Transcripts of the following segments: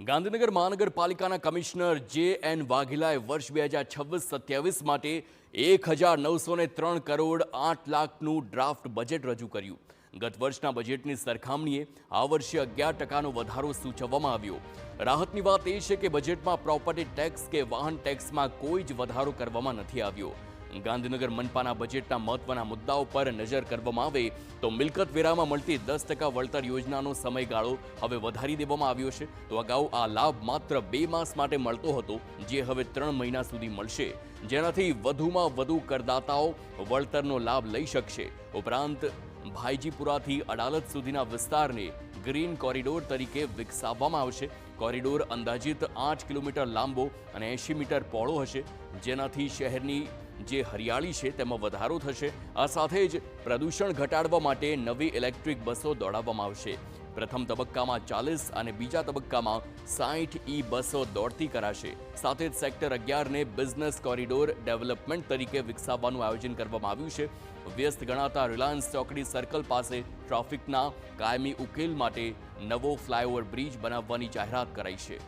ગાંધીનગર મહાનગરપાલિકાના કમિશનર જે.એન. વાઘેલાએ વર્ષ 2026-27 માટે 1,903 કરોડ 8 લાખનું ડ્રાફ્ટ બજેટ રજૂ કર્યું. ગત વર્ષના બજેટની સરખામણીએ આ વર્ષે 11%નો વધારો સૂચવવામાં આવ્યો. રાહતની વાત એ છે કે બજેટમાં પ્રોપર્ટી ટેક્સ કે વાહન ટેક્સમાં કોઈ જ વધારો કરવામાં નથી આવ્યો. ગાંધીનગર મનપાના બજેટના મહત્વના મુદ્દાઓ પર નજર કરવામાં આવે તો મિલકત વેરામાં મળતી 10% વળતર યોજનાનો સમયગાળો હવે વધારી દેવામાં આવ્યો છે. તો અગાઉ આ લાભ માત્ર 2 માસ માટે મળતો હતો, જે હવે 3 મહિના સુધી મળશે, જેનાથી વધુમાં વધુ કરદાતાઓ વળતરનો લાભ લઈ શકશે. ઉપરાંત ભાઈજીપુરાથી અડાલજ સુધીના વિસ્તારને ગ્રીન કોરિડોર તરીકે વિકસાવવામાં આવશે. કોરિડોર અંદાજિત 8 કિલોમીટર લાંબો અને 80 મીટર પહોળો હશે, જેનાથી શહેરની જે હરિયાળી છે તેમાં વધારો થશે. આ સાથે જ પ્રદૂષણ ઘટાડવા માટે નવી ઇલેક્ટ્રિક બસો દોડાવવામાં આવશે. પ્રથમ તબક્કામાં 40 અને બીજા તબક્કામાં 60 બસો દોડતી કરાશે. સાથે જ સેક્ટર 11ને બિઝનેસ કોરિડોર ડેવલપમેન્ટ તરીકે વિકસાવવાનું આયોજન કરવામાં આવ્યું છે. વ્યસ્ત ગણાતા રિલાયન્સ ચોકડી સર્કલ પાસે ટ્રાફિકના કાયમી ઉકેલ માટે નવો ફ્લાયઓવર બ્રિજ બનાવવાની જાહેરાત કરાઈ છે.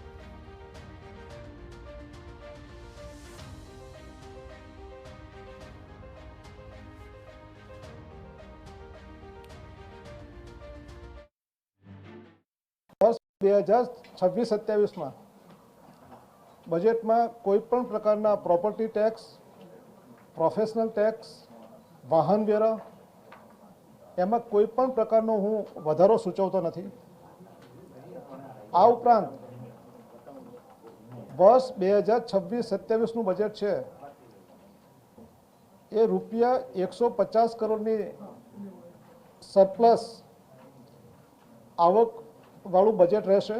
વર્ષ 2026-27 બજેટમાં કોઈ પણ પ્રકારના પ્રોપર્ટી ટેક્સ, પ્રોફેશનલ ટેક્સ, વાહન વેરા એમાં કોઈ પણ પ્રકારનો હું વધારો સૂચવતો નથી. આ ઉપરાંત વર્ષ 2026-27નું બજેટ છે એ રૂપિયા 150 કરોડની સરપ્લસ આવક વાળું બજેટ રહેશે.